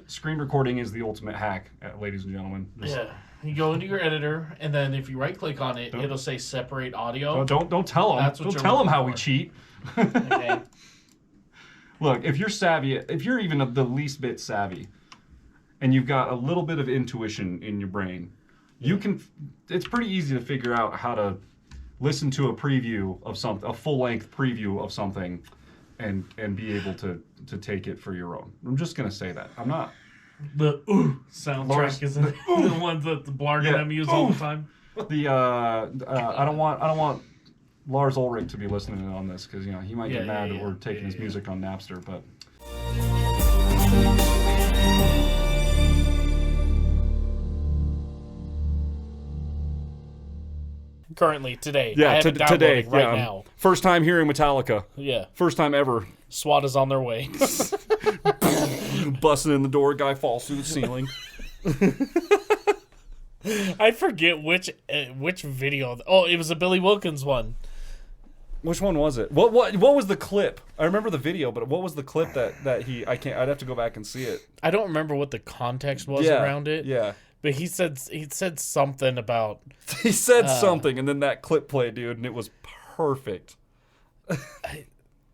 Screen recording is the ultimate hack, ladies and gentlemen. Yeah. You go into your editor, and then if you right-click on it, it'll say separate audio. Don't tell them. Don't tell them how we cheat. Okay. Look, if you're savvy, if you're even the least bit savvy, and you've got a little bit of intuition in your brain, you can. It's pretty easy to figure out how to listen to a preview of something, a full-length preview of something, and be able to take it for your own. I'm just gonna say that. I'm not. The soundtrack is the ones that the Blarg and them use all the time. The I don't want Lars Ulrich to be listening on this because he might get mad that we're taking his music on Napster, but. Currently, today. Yeah, I have it today. right now. First time hearing Metallica. Yeah. First time ever. SWAT is on their way. Busting in the door, guy falls through the ceiling. I forget which video. Oh, it was a Billy Wilkins one. Which one was it? What was the clip? I remember the video, but what was the clip that he? I'd have to go back and see it. I don't remember what the context was around it. Yeah. But he said something about. He said something, and then that clip played, dude, and it was perfect.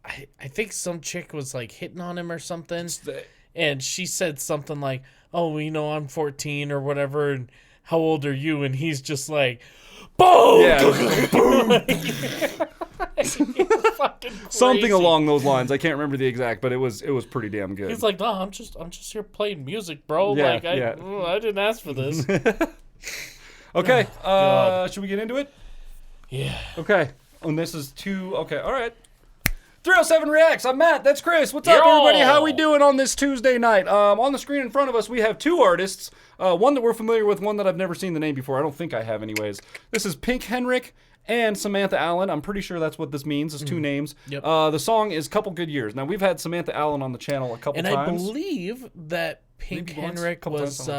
I think some chick was like hitting on him or something, and she said something like, "Oh, I'm 14 or whatever, and how old are you?" And he's just like, "Boom!" Yeah, boom. Fucking something along those lines. I can't remember the exact, but it was pretty damn good. He's like, "No, I'm just here playing music, bro. Yeah, like I didn't ask for this." Okay, should we get into it? Yeah. Okay. And this is okay, all right. 307 Reacts. I'm Matt. That's Chris. What's up, everybody? How we doing on this Tuesday night? On the screen in front of us, we have two artists. One that we're familiar with, one that I've never seen the name before. I don't think I have anyways. This is Henrik and Samantha Allen. I'm pretty sure that's what this means. It's two names. Yep. The song is Couple Good Years. Now, we've had Samantha Allen on the channel a couple times. And I believe that Henrik was...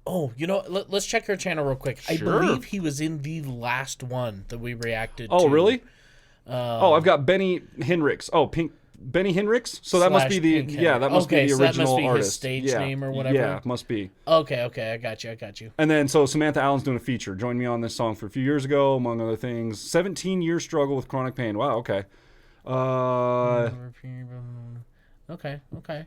let's check her channel real quick. Sure. I believe he was in the last one that we reacted to. Oh, really? I've got Benny Henriks. Benny Henriks? So that must be the that must be the original that must be artist. His stage name or whatever. Yeah, must be. Okay, I got you. And then so Samantha Allen's doing a feature. Joined me on this song for a few years ago, among other things. 17-year struggle with chronic pain. Wow, okay. Okay.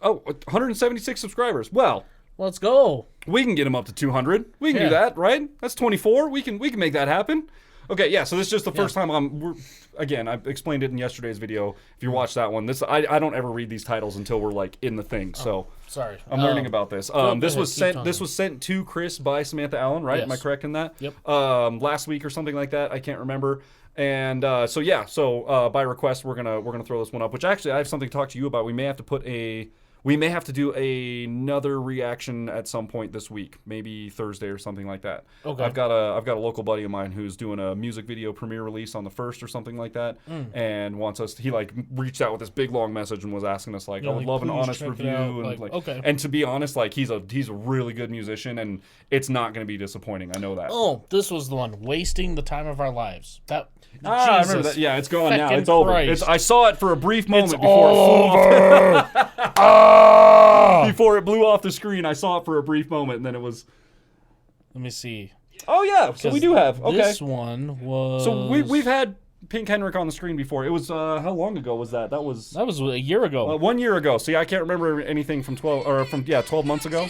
176 subscribers. Well, let's go. We can get him up to 200. We can do that, right? That's 24. We can make that happen. Okay, yeah. So this is just the first time I explained it in yesterday's video. If you watch that one, I don't ever read these titles until we're like in the thing. So sorry, I'm learning about this. This was sent to Chris by Samantha Allen, right? Yes. Am I correct in that? Yep. Last week or something like that. I can't remember. And so by request, we're gonna throw this one up. Which actually, I have something to talk to you about. We may have to do another reaction at some point this week, maybe Thursday or something like that. Okay. I've got a local buddy of mine who's doing a music video premiere release on the 1st or something like that, and wants us. He reached out with this big long message and was asking us I would love an honest review and okay. And to be honest, he's a really good musician and it's not going to be disappointing. I know that. Oh, this was the one, wasting the time of our lives. I remember that. Yeah, it's gone now. It's over. I saw it for a brief moment it's before over. It flew off. Before it blew off the screen, I saw it for a brief moment, and then it was. Let me see. Oh yeah, so we do have. Okay. This one was. So we've had Henrik on the screen before. It was how long ago was that? That was a year ago. 1 year ago. See, I can't remember anything from 12 months ago.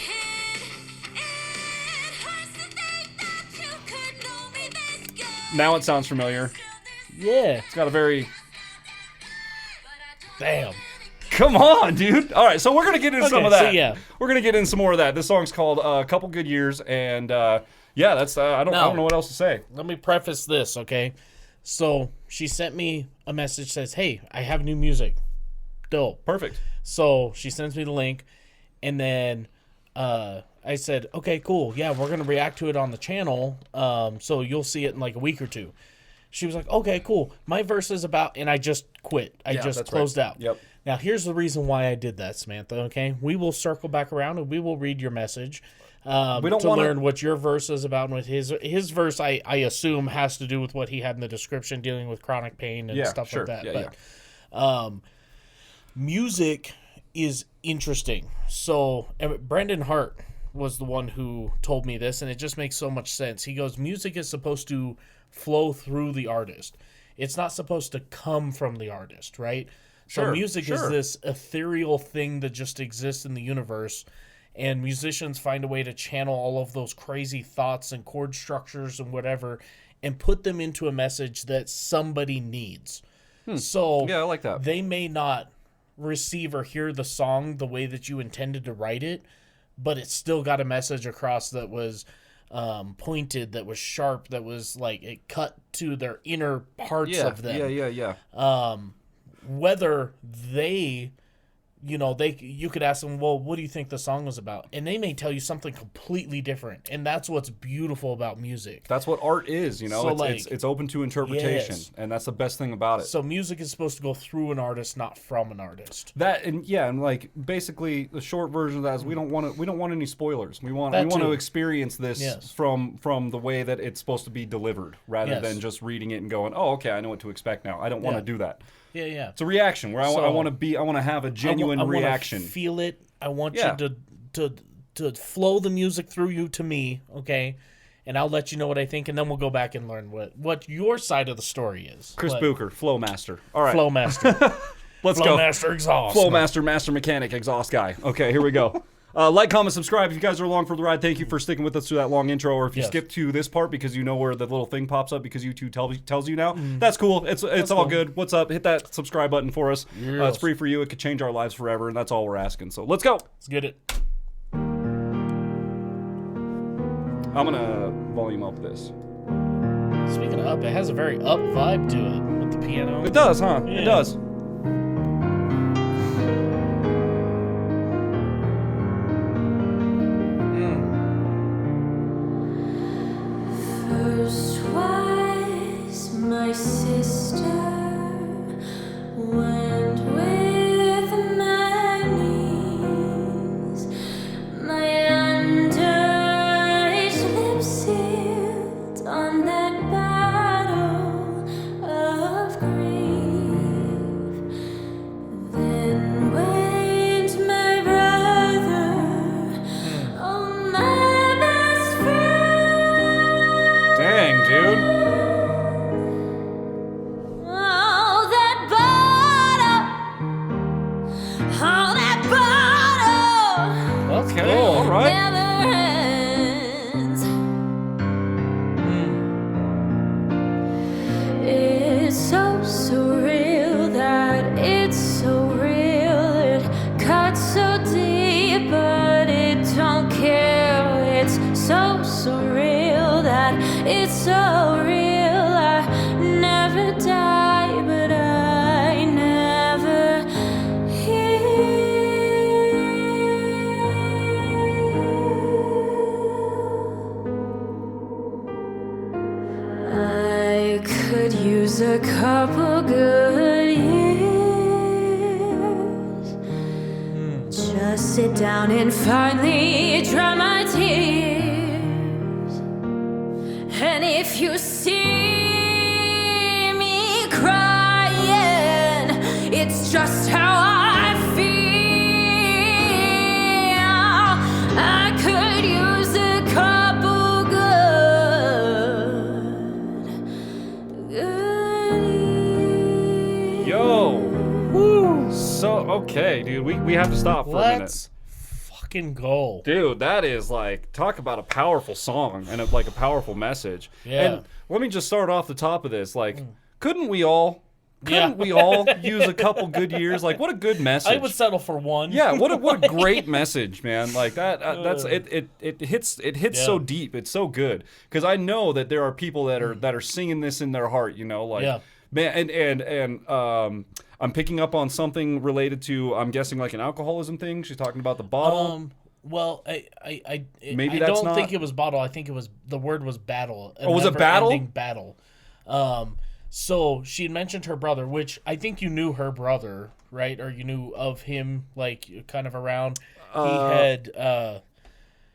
Now it sounds familiar. Yeah. It's got a very... Damn. Come on, dude. All right, so we're going to get into some of that. So yeah. We're going to get into some more of that. This song's called Couple Good Years, and that's I don't know what else to say. Let me preface this, okay? So she sent me a message, says, "Hey, I have new music." Dope. Perfect. So she sends me the link, and then I said, "Okay, cool. Yeah, we're going to react to it on the channel, so you'll see it in like a week or two." She was like, "Okay, cool. My verse is about," and I just quit. I just closed out. Yep. Now, here's the reason why I did that, Samantha, okay? We will circle back around, and we will read your message we don't to learn what your verse is about. And with his verse, I assume, has to do with what he had in the description, dealing with chronic pain and stuff like that. Music is interesting. So Brendan Hart was the one who told me this, and it just makes so much sense. He goes, music is supposed to flow through the artist. It's not supposed to come from the artist, right? So music is this ethereal thing that just exists in the universe, and musicians find a way to channel all of those crazy thoughts and chord structures and whatever and put them into a message that somebody needs. So yeah, I like that. They may not receive or hear the song the way that you intended to write it, but it still got a message across that was pointed, that was sharp, that was like it cut to their inner parts of them. Yeah. Whether they, you could ask them, well, what do you think the song was about? And they may tell you something completely different. And that's what's beautiful about music. That's what art is, So, it's open to interpretation, and that's the best thing about it. So music is supposed to go through an artist, not from an artist. And like basically the short version of that is we don't want any spoilers. We want to experience this from the way that it's supposed to be delivered, rather than just reading it and going, oh, okay, I know what to expect now. I don't want to do that. Yeah. It's a reaction where I want to have a genuine reaction. Feel it. I want you to flow the music through you to me, okay? And I'll let you know what I think, and then we'll go back and learn what your side of the story is. Chris Bucher, Flow Master. All right. Flow Master. Let's go. Flow Master exhaust. Flow Master, Master Mechanic, exhaust guy. Okay, here we go. Like, comment, subscribe. If you guys are along for the ride, thank you for sticking with us through that long intro. Or if you skip to this part because you know where the little thing pops up because YouTube tells you now, that's cool. It's all cool. Good. What's up? Hit that subscribe button for us. It's free for you. It could change our lives forever, and that's all we're asking. So let's go. Let's get it. I'm going to volume up this. Speaking of up, it has a very up vibe to it with the piano. It does, huh? Yeah. It does. First was my sister, went with my knees, my underage lips sealed on that bottle of grief. Then went my brother, oh my best friend. Dang, dude. Oh, that bottle. That's Okay, cool. all right. Never ends. It's so surreal that it's so real. It cuts so deep, but it don't care. It's so surreal that it's so real. I never die, but I never heal. I could use a couple good years. Just sit down and finally dry my tears. And if you see me crying, it's just how I feel. I could use a couple good years. Yo. Woo. So, okay, dude. We have to stop for a minute. Let's fucking go. Dude, that is like, talk about a powerful song and a powerful message. Yeah. And let me just start off the top of this. Like, couldn't we all use a couple good years? Like, what a good message. I would settle for one. Yeah, what a great message, man. Like that it hits so deep. It's so good because I know that there are people that are singing this in their heart, man, and I'm picking up on something related to, I'm guessing, like an alcoholism thing. She's talking about the bottle. Well, Maybe I that's don't not... think it was bottle. I think it was, the word was battle. Oh, was it battle? Battle. So she had mentioned her brother, which I think you knew her brother, right? Or you knew of him, like, kind of around.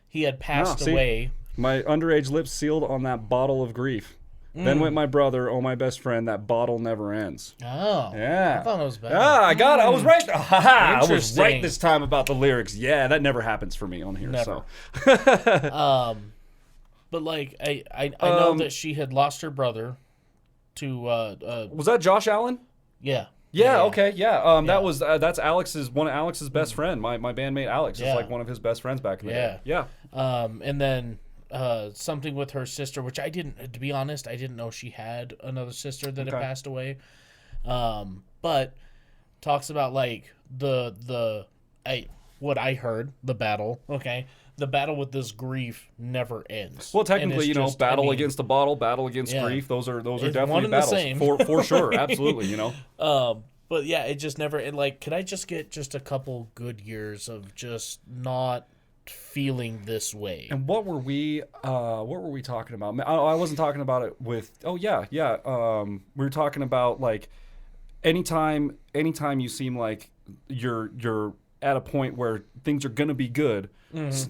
He had passed away. My underage lips sealed on that bottle of grief. Then went my brother, oh my best friend, that bottle never ends. Oh. Yeah. I thought it was better. Ah, I got it. I was right. I was Interesting. right this time about the lyrics. Yeah, that never happens for me on here. Never. So. But like I know that she had lost her brother to Was that Josh Allen? yeah. Yeah, okay, yeah. That was that's one of Alex's best friend. My bandmate Alex is like one of his best friends back in the day. Yeah. And then something with her sister, which to be honest, I didn't know she had another sister that had passed away. But talks about like what I heard, the battle, the battle with this grief never ends. Well, technically, battle against the bottle, battle against grief, those are definitely one and battles. the same. For sure, absolutely, But yeah, it just never, and like, could I just get just a couple good years of just not feeling this way? And what were we talking about? I wasn't talking about it with. Oh yeah. We were talking about like anytime you seem like you're at a point where things are gonna be good,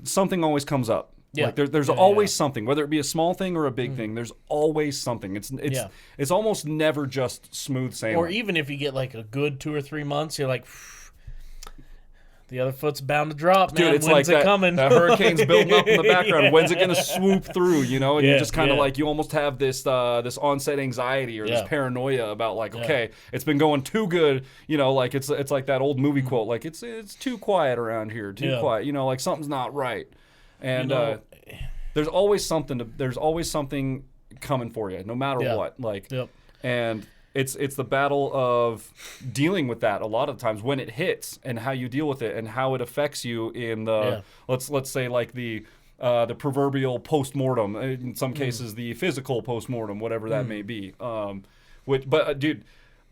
something always comes up. Yeah. Like there's always something, whether it be a small thing or a big thing. There's always something. It's almost never just smooth sailing. Or even if you get like a good 2 or 3 months, you're like, the other foot's bound to drop, man. Dude, it's When's like it coming? that hurricane's building up in the background. When's it going to swoop through, And you're just kind of like, you almost have this onset anxiety or this paranoia about like, okay, it's been going too good, like it's like that old movie quote, like it's too quiet around here, too quiet, like something's not right. And there's always something coming for you, no matter what. Like, and it's the battle of dealing with that a lot of times when it hits and how you deal with it and how it affects you in the let's say like the proverbial postmortem, in some cases the physical postmortem, whatever that may be. Dude,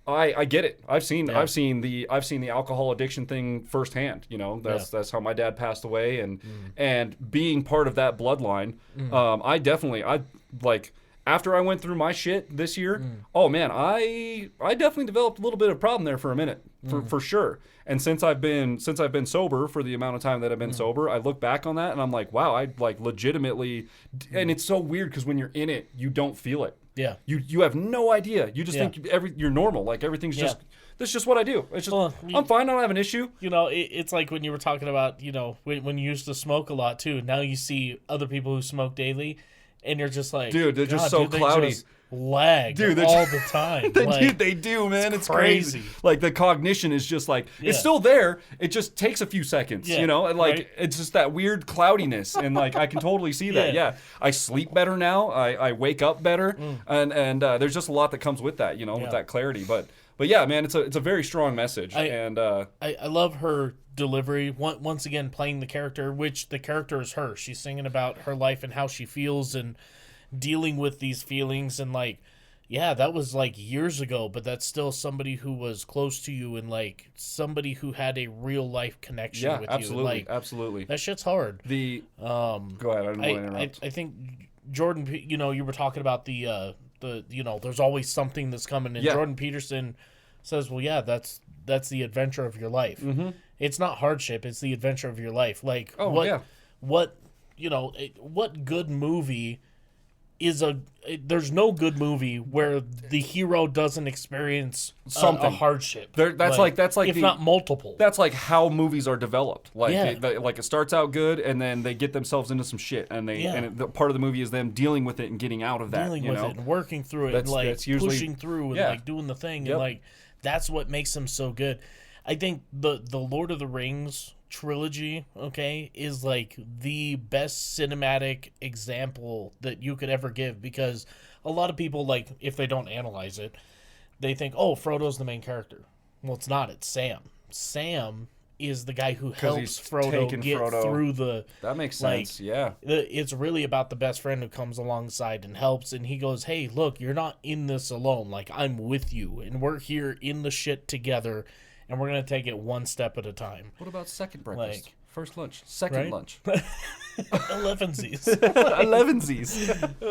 I get it. I've seen the alcohol addiction thing firsthand. That's how my dad passed away, and being part of that bloodline, I like after I went through my shit this year. Oh man, I definitely developed a little bit of problem there for a minute, for sure. And since I've been sober for the amount of time that I've been sober, I look back on that and I'm like, wow, I like legitimately. And it's so weird because when you're in it, you don't feel it. Yeah. You have no idea. You just think you're normal. Like everything's just that's just what I do. It's just I'm fine. I don't have an issue. It's like when you were talking about when you used to smoke a lot too. Now you see other people who smoke daily, and you're just like, dude, they're just so cloudy. They just lag dude, all the time. They do, man. It's crazy. Like the cognition is just like it's still there. It just takes a few seconds, and like it's just that weird cloudiness, and like I can totally see that. Yeah, I sleep better now. I wake up better, and there's just a lot that comes with that, with that clarity. But yeah, man, it's a very strong message, and I love her delivery. Once again, playing the character, which the character is her. She's singing about her life and how she feels and dealing with these feelings, and like, yeah, that was like years ago, but that's still somebody who was close to you and like somebody who had a real life connection with you. Like, absolutely. That shit's hard. Go ahead. I didn't want to interrupt. I think Jordan, you were talking about the there's always something that's coming, and Jordan Peterson says, well, yeah, that's the adventure of your life. It's not hardship, it's the adventure of your life. Like, what good movie there's no good movie where the hero doesn't experience something a hardship. That's like if not multiple. That's like how movies are developed. Like it starts out good, and then they get themselves into some shit, and part of the movie is them dealing with it and getting out of that. Dealing with it and working through it, and like that's usually, pushing through and like doing the thing, and like that's what makes them so good. I think the Lord of the Rings trilogy, is like the best cinematic example that you could ever give, because a lot of people, like, if they don't analyze it, they think, oh, Frodo's the main character. Well, it's not. It's Sam. Sam is the guy who helps Frodo get through the... That makes sense, It's really about the best friend who comes alongside and helps, and he goes, hey, look, you're not in this alone. Like, I'm with you, and we're here in the shit together, and we're going to take it one step at a time. What about second breakfast? First lunch. Second lunch. 11sies. 11sies.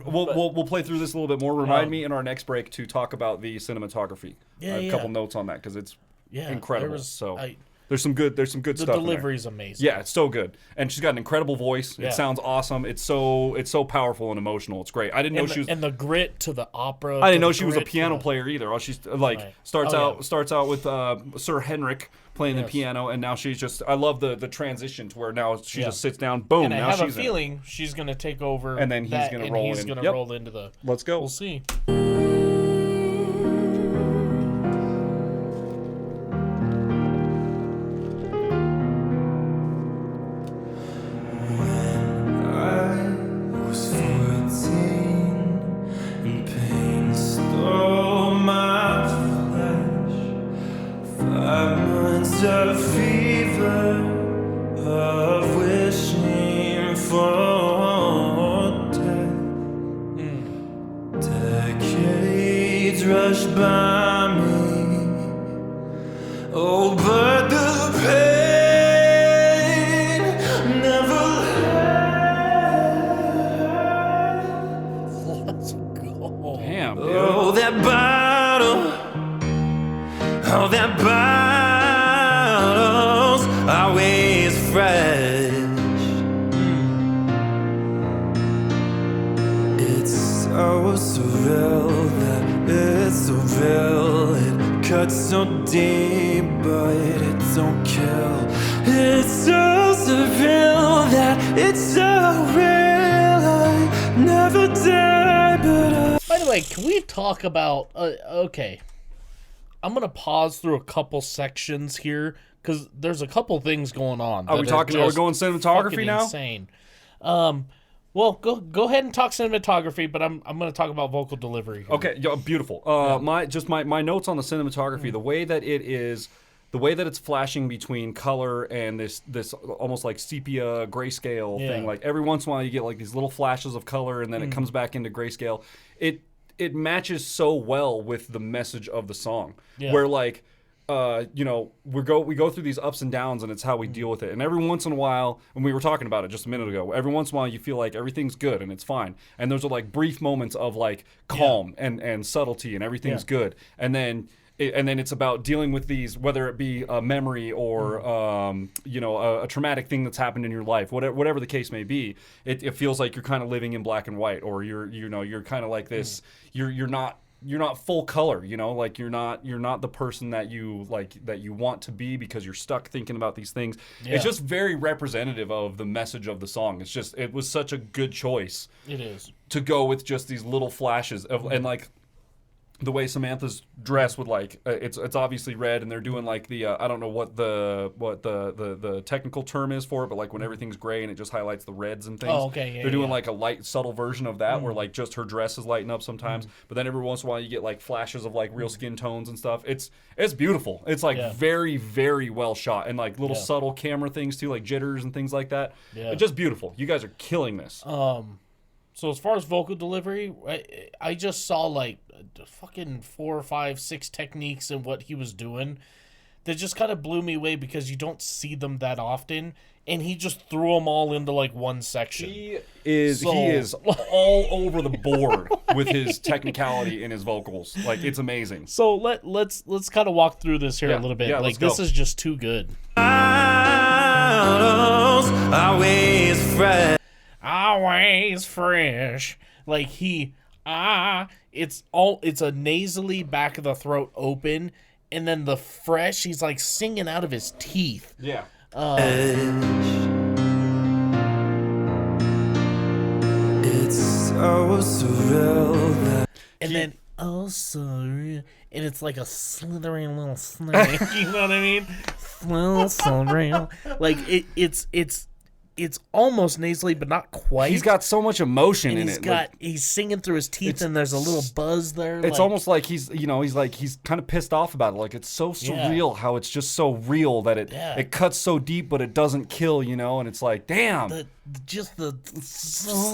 We'll play through this a little bit more. Remind me in our next break to talk about the cinematography. I have a couple notes on that because it's incredible. There's some good stuff. The delivery's amazing. Yeah, it's so good, and she's got an incredible voice. Yeah. It sounds awesome. It's so powerful and emotional. It's great. I didn't know she was. And the grit to the opera. I didn't know she was a piano player either. Oh, she's like Right. starts out with Sir Henrik playing the piano, and now she's just. I love the transition to where now she just sits down. Boom. And I now have she's a feeling she's gonna take over. And then he's gonna roll in. Yep. roll into the. Let's go. We'll see. Of fever, of wishing for death. Decades rush by me. Oh, but the pain never left. Let's go. Damn, dude. Oh, that bottle. Oh, that bottle. Always fresh. It's so surreal that it's so real. It cuts so deep, but it don't kill. It's so surreal that it's so real. I never die, but By the way, can we talk about? Okay, I'm gonna pause through a couple sections here. Because there's a couple things going on. Are we talking? Are we going cinematography now? Insane. Well, go ahead and talk cinematography, but I'm going to talk about vocal delivery here. Okay, yeah, beautiful. My notes on the cinematography, the way that it's flashing between color and this almost like sepia grayscale thing. Like every once in a while, you get like these little flashes of color, and then it comes back into grayscale. It matches so well with the message of the song, where like. We go through these ups and downs, and it's how we deal with it. And every once in a while, and we were talking about it just a minute ago, every once in a while you feel like everything's good and it's fine. And those are like brief moments of like calm and subtlety and everything's good. And then it's about dealing with these, whether it be a memory or a traumatic thing that's happened in your life, whatever the case may be. It feels like you're kind of living in black and white, or you're kind of like this. You're not full color, like you're not the person that you want to be because you're stuck thinking about these things. It's just very representative of the message of the song. It was such a good choice. It is to go with just these little flashes of and like the way Samantha's dressed with like it's obviously red, and they're doing like the I don't know what the technical term is for it, but like when everything's gray and it just highlights the reds and things. Oh, okay, yeah. They're doing like a light, subtle version of that where like just her dress is lighting up sometimes, but then every once in a while you get like flashes of like real skin tones and stuff. It's beautiful. It's like very, very well shot, and like little subtle camera things too, like jitters and things like that. Yeah. It's just beautiful. You guys are killing this. So as far as vocal delivery, I just saw like fucking 4 or 5, 6 techniques in what he was doing that just kind of blew me away because you don't see them that often, and he just threw them all into like one section. He is all over the board with his technicality in his vocals. Like it's amazing. So let's kind of walk through this here a little bit. Like this is just too good. Always fresh. Always fresh. Like it's a nasally back of the throat open, and then the fresh, he's like singing out of his teeth. Yeah. It's so surreal. And then surreal, and it's like a slithering little snake. You know what I mean? Surreal. Like it's almost nasally, but not quite. He's got so much emotion in it. He's singing through his teeth, and there's a little buzz there. It's almost like he's kind of pissed off about it. Like it's so surreal how it's just so real that it cuts so deep, but it doesn't kill. And it's like, damn. So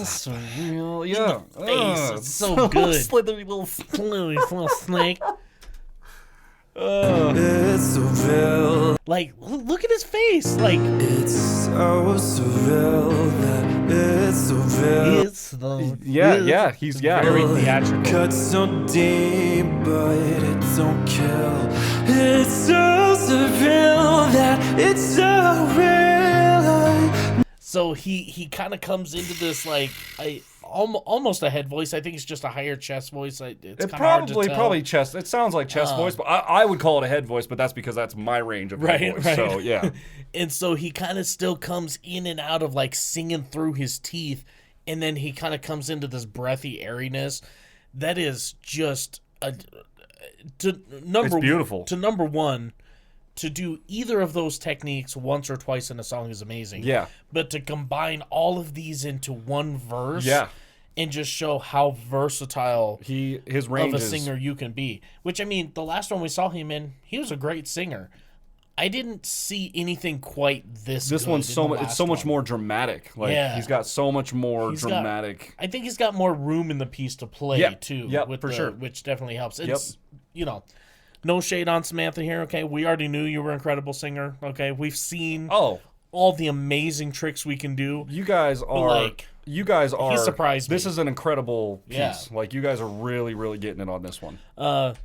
surreal. Yeah. Face. It's so good. Slithery little snake. It's so real. Like, look at his face. Like, it's so surreal that it's so real. It's the yeah. He's very theatrical. Cut so deep. but it don't kill. It's so surreal that it's so real. So he kind of comes into this like almost a head voice. I think it's just a higher chest voice. It's probably chest. It sounds like chest voice, but I would call it a head voice. But that's because that's my range of head voice. Right. So yeah. And so he kind of still comes in and out of like singing through his teeth, and then he kind of comes into this breathy airiness that is just beautiful. To number one, to do either of those techniques once or twice in a song is amazing. Yeah. But to combine all of these into one verse, and just show how versatile his range of a singer you can be. Which, I mean, the last one we saw him in, he was a great singer. I didn't see anything quite this. This one's so much more dramatic. Like he's got so much more dramatic. I think he's got more room in the piece to play too. Yeah, for sure. Which definitely helps. It's no shade on Samantha here. Okay, we already knew you were an incredible singer. Okay, we've seen all the amazing tricks we can do. You guys are. He surprised me. This is an incredible piece. Yeah. Like, you guys are really, really getting it on this one.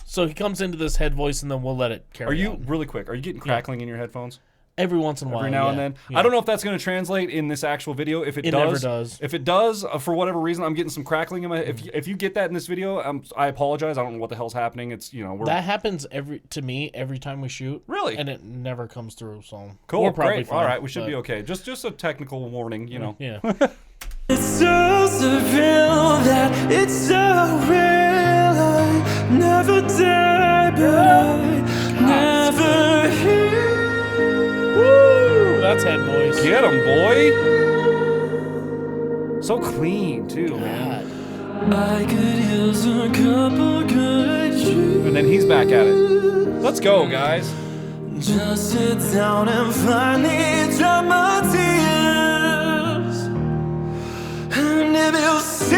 So he comes into this head voice, and then we'll let it carry on. Really quick, are you getting crackling in your headphones? Every once in a while. Every now and then. Yeah. I don't know if that's going to translate in this actual video. If it does. Never does. If it does, for whatever reason, I'm getting some crackling in my... If you get that in this video, I apologize. I don't know what the hell's happening. It's, that happens to me every time we shoot. Really? And it never comes through, so... Cool, we're probably great. Fine, all right, we should be okay. Just a technical warning, Yeah. It's so surreal that it's so real. I never die, but I never hear. Woo! That's head voice. Get him, boy. So clean, too, man. I could use a couple good years. And then he's back at it. Let's go, guys. Just sit down and finally dry my tears. And if you see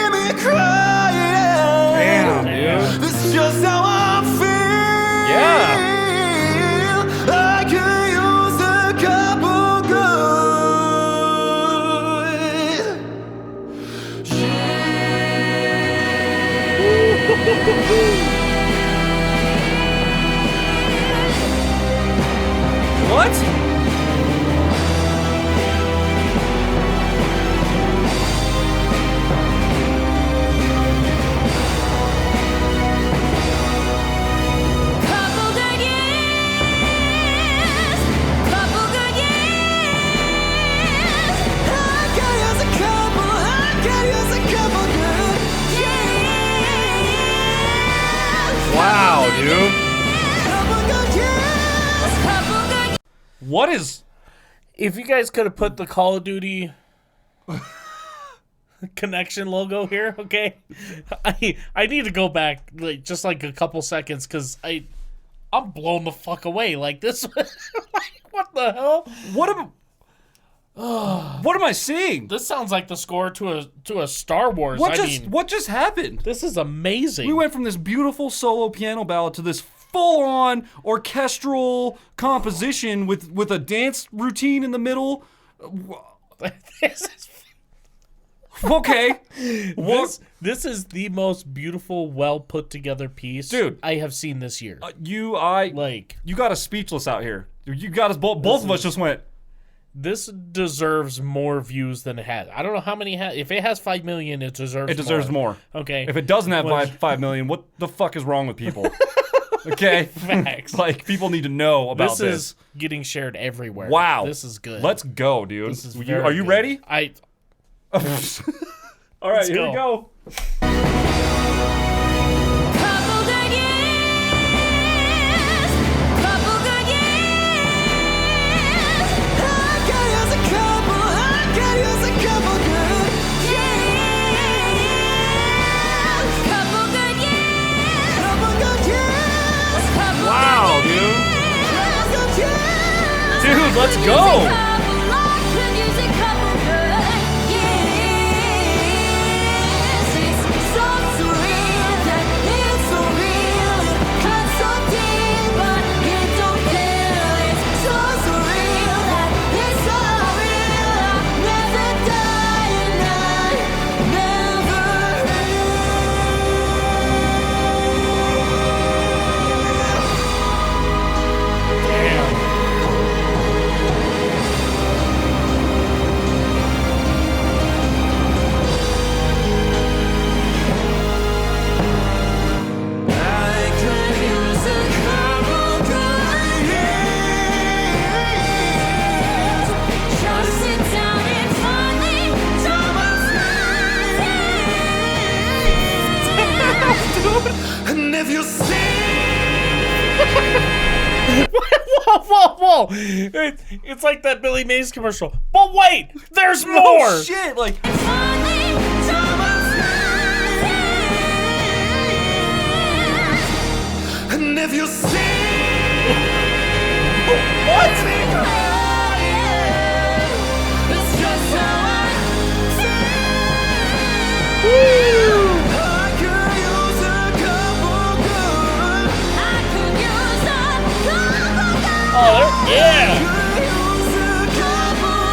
me crying, damn, dude, this is just how I feel. Yeah, I could use a couple good. What? Wow, dude. What is... If you guys could have put the Call of Duty connection logo here, okay? I need to go back just like a couple seconds because I'm blown the fuck away. Like this, like what the hell? What am I seeing? This sounds like the score to a Star Wars. What just happened? This is amazing. We went from this beautiful solo piano ballad to this full-on orchestral composition with a dance routine in the middle. This is... Okay. This is the most beautiful, well put together piece, dude, I have seen this year. You got us speechless out here. You got us both of us just went. This deserves more views than it has. I don't know how many it has. If it has 5 million, it deserves more. Okay. If it doesn't have 5 million, what the fuck is wrong with people? Okay. Facts. Like, people need to know about this. This is getting shared everywhere. Wow. This is good. Let's go, dude. This is Are you ready? All right, here we go. Wow, dude. Dude, let's go. you see, Whoa! It's like that Billy Mays commercial. But wait, there's more. oh shit, like and if you see what? It's just how I feel. I could use a couple good. Oh, yeah. Could use a couple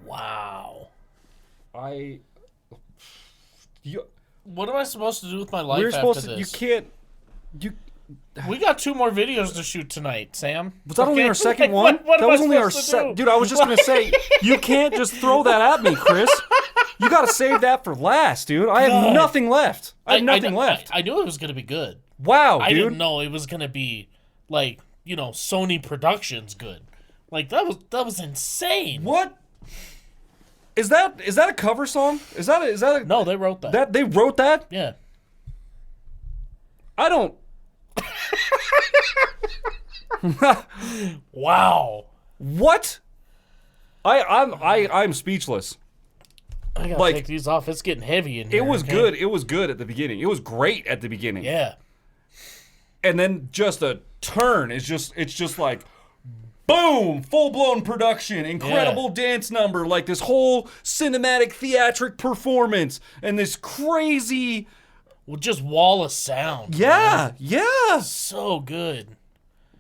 Wow. You, What am I supposed to do with my life we're after supposed to. this? You can't. You. We got 2 more videos to shoot tonight, Sam. Was that only our second one? What That am I was only our supposed to do? Dude, I was just gonna say, you can't just throw that at me, Chris. You gotta save that for last, dude. I have God. nothing left. I have nothing left. I knew it was going to be good. Wow, I dude. didn't know it was going to be, like, Sony Productions good. Like, that was insane. What? Is that a cover song? Is that a No, they wrote that. that they wrote that? Yeah. I don't. Wow. What? I'm speechless. I got to Like, take these off. It's getting heavy in here. It was okay? good. It was good at the beginning. It was great at the beginning. Yeah. And then just a turn. It's just like boom, full-blown production, incredible dance number, like this whole cinematic theatric performance and this crazy Well, just wall of sound. yeah. So good.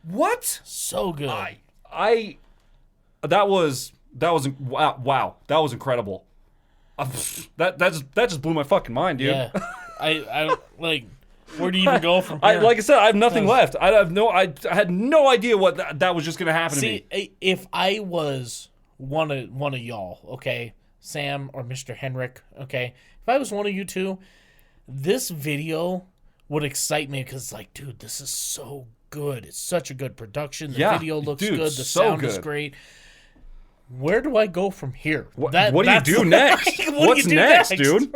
What? So good. That was wow. That was incredible. That just blew my fucking mind, dude. Yeah. I like, where do you even go from here? Like I said, I have nothing left. I had no idea what that was just gonna happen to me. See, if I was one of y'all, okay, Sam or Mr. Henrik, okay, if I was one of you two, this video would excite me because, like, dude, this is so good. It's such a good production. The video looks dude, good. The so sound is good. great. Where do I go from here? What do you that's do next? What's do next, dude?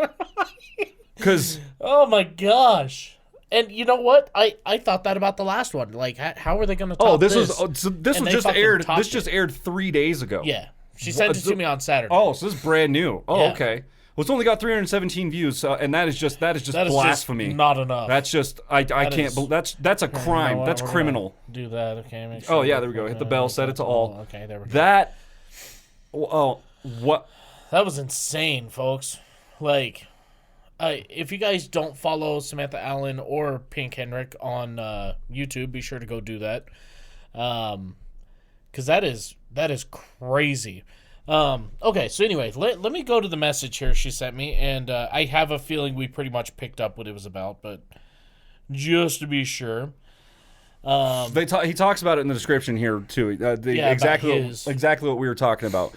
Because Oh my gosh. And you know what? I thought that about the last one. Like, how are they going to top this this? was so this And was they just fucking aired. topped This just it. aired 3 days ago. Yeah. She sent it to me on Saturday. Oh, so this is brand new. Oh, Yeah. okay. Well, it's only got 317 views, and that is just That is blasphemy. just not enough. That's just I can't. is- that's a crime. You know what? That's We're gonna criminal. Do that, okay? Make Oh sure yeah, there we go. Hit the bell. Set it to all. Okay, there we go. That. Oh, what? That was insane, folks. Like, if you guys don't follow Samantha Allen or Pink Henrik on YouTube, be sure to go do that. Because that is crazy. Okay, so anyway, let me go to the message here she sent me, and I have a feeling we pretty much picked up what it was about, but just to be sure. He talks about it in the description here too. exactly Exactly what we were talking about.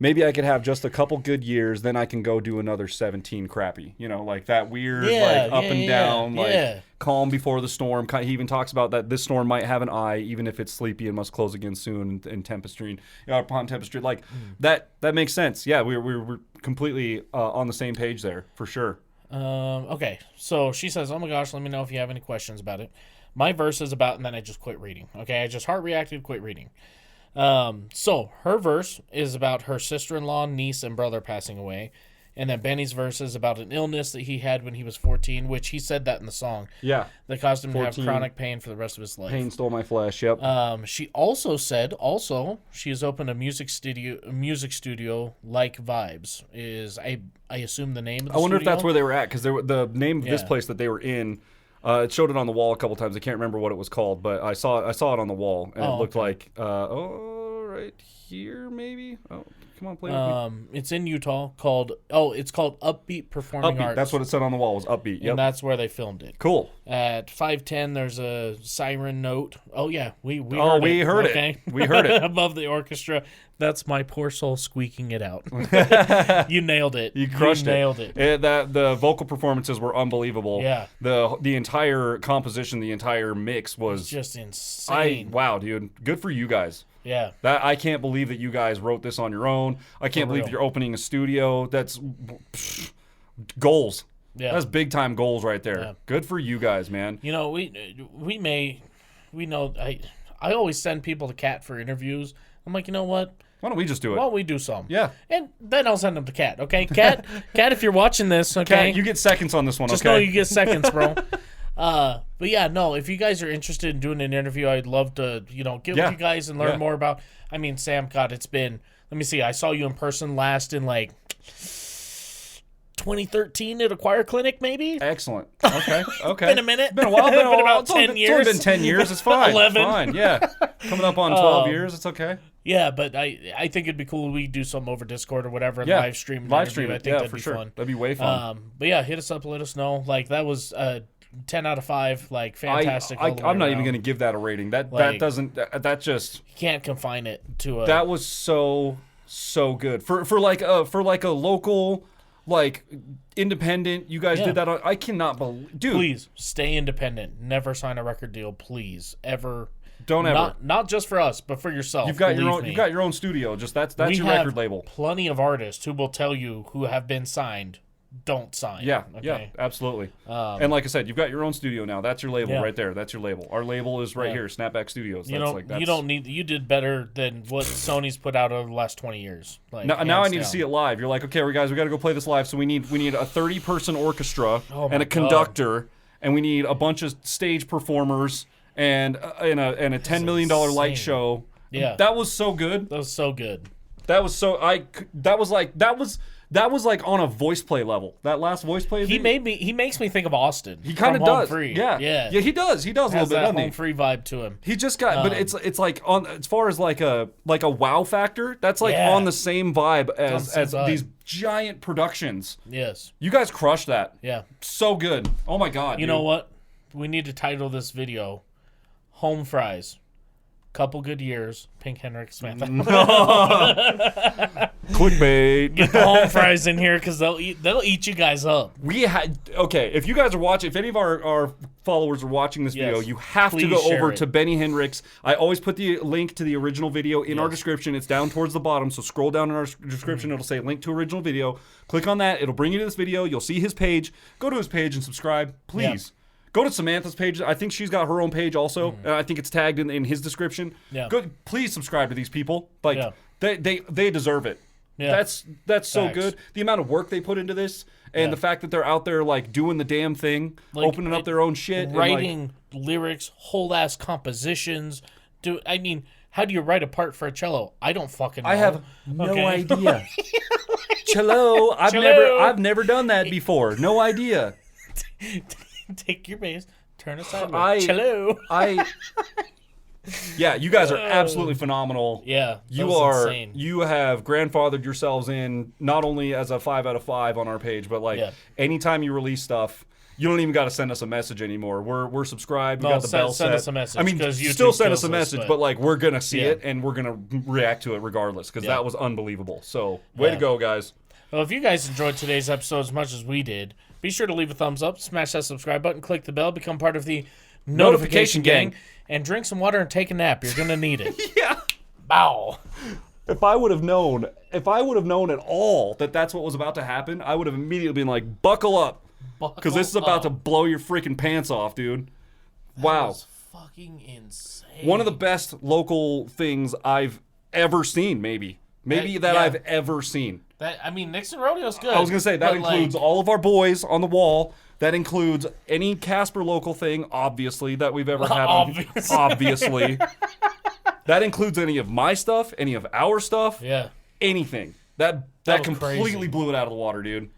Maybe I could have just a couple good years, then I can go do another 17 crappy. You know, like that weird, like up and down, like calm before the storm. He even talks about that this storm might have an eye, even if it's sleepy and must close again soon. And tempestry, upon tempestry, like that makes sense. Yeah, we're completely on the same page there for sure. Okay, so she says, "Oh my gosh, let me know if you have any questions about it." My verse is about, and then I just quit reading. Okay, I just heart reacted, quit reading. So her verse is about her sister-in-law, niece, and brother passing away. And then Benny's verse is about an illness that he had when he was 14, which he said that in the song. Yeah. That caused him 14. to have chronic pain for the rest of his life. Pain stole my flesh. Yep. She also said, she has opened a music studio like Vibes is I assume the name of the I wonder if studio? that's where they were at, because the name of this Yeah. place that they were in. It showed it on the wall a couple times. I can't remember what it was called, but I saw it on the wall, and it looked like right here maybe. Oh, Come on, play with me. It's in Utah it's called Upbeat Performing Upbeat. Arts. That's what it said on the wall. Was Upbeat. Yep. And that's where they filmed it. Cool. At 5:10, there's a siren note. Oh yeah, we heard it. Okay. We heard it above the orchestra. That's my poor soul squeaking it out. You nailed it. You crushed it. Nailed it. The vocal performances were unbelievable. Yeah. The entire composition, the entire mix was just insane. Wow, dude. Good for you guys. Yeah. That I can't believe that you guys wrote this on your own. I can't believe that you're opening a studio. That's goals. Yeah. That's big time goals right there. Yeah. Good for you guys, man. You know, we know I always send people to Kat for interviews. I'm like, you know what? Why don't we just do it? Why don't we do some? Yeah. And then I'll send them to Kat. Okay, Kat, if you're watching this, okay, Kat, you get seconds on this one. just okay? know you get seconds, bro. But yeah, no, if you guys are interested in doing an interview, I'd love to, get with you guys and learn more about. I mean, Sam, God, it's been. Let me see. I saw you in person last in like 2013 at a choir clinic, maybe. Excellent. Okay. Been a minute. Been a while. Been about 10 It's only years. been 10 years. It's fine. 11. It's fine. Yeah. Coming up on 12 years. It's okay. Yeah, but I think it'd be cool. We do something over Discord or whatever and Yeah. live stream. Live stream I it. think Yeah, that'd for be sure. fun. That'd be way fun. But yeah, hit us up. Let us know. Like that was 10 out of 5. Like fantastic. all the way I'm not even around. going to give that a rating. That doesn't. That just. You can't confine it to a. That was so good for like a local. Like independent, you guys did that. I cannot believe, dude. Please stay independent. Never sign a record deal. Please, ever. Don't ever. Not just for us, but for yourself. You've got your Believe own. me. You've got your own studio. Just that's We your have record label. Plenty of artists who will tell you who have been signed, don't sign. Yeah, okay? yeah, absolutely. And like I said, you've got your own studio now. That's your label right there. That's your label. Our label is right here, Snapback Studios. You don't need. You did better than what Sony's put out over the last 20 years. Like, now I need down. to see it live. You're like, okay, guys, we got to go play this live. So we need a 30-person orchestra and a conductor, and we need a bunch of stage performers and a $10 million light show. Yeah, that was so good. That was so good. That was so That was like on a voice play level. That last voice play. He makes me think of Austin. He kind of does. Free. Yeah. He does. He does a little bit. That home free vibe to him. He just got, but it's like on as far as like a wow factor. That's like on the same vibe as these giant productions. Yes. You guys crushed that. Yeah. So good. Oh my god. You know what? We need to title this video "Home Fries." Couple good years, Pink Henrik, Samantha. Clickbait. Get the home fries in here because they'll eat you guys up. If you guys are watching, if any of our followers are watching this video, you have to go over to Benny Henrik's. I always put the link to the original video in our description. It's down towards the bottom, so scroll down in our description. It'll say link to original video. Click on that. It'll bring you to this video. You'll see his page. Go to his page and subscribe, please. Yeah. Go to Samantha's page. I think she's got her own page also. And I think it's tagged in his description. Yeah. Please subscribe to these people. Like they deserve it. Yeah. That's so good. The amount of work they put into this and the fact that they're out there like doing the damn thing, like, opening up their own shit, writing lyrics, whole ass compositions. How do you write a part for a cello? I don't fucking know. I have no idea. Cello. I've never done that before. No idea. Take your bass, turn it sideways. Cello. Yeah, you guys are absolutely phenomenal. Yeah, insane. You have grandfathered yourselves in not only as a 5 out of 5 on our page, but anytime you release stuff, you don't even got to send us a message anymore. We're subscribed. We got the bell set. Send us a message. I mean, still send us a message, but like we're gonna see it and we're gonna react to it regardless because that was unbelievable. So way to go, guys. Well, if you guys enjoyed today's episode as much as we did, be sure to leave a thumbs up, smash that subscribe button, click the bell, become part of the notification gang, and drink some water and take a nap. You're gonna need it. Yeah. Bow. If I would have known at all that that's what was about to happen, I would have immediately been like, buckle up. Because this is about to blow your freaking pants off, dude. Wow. That was fucking insane. One of the best local things I've ever seen, maybe I've ever seen. Nixon Rodeo's good. I was going to say, that includes all of our boys on the wall. That includes any Casper local thing, obviously, that we've ever had. Obviously. That includes any of my stuff, any of our stuff. Yeah. Anything. That completely crazy. blew it out of the water, dude.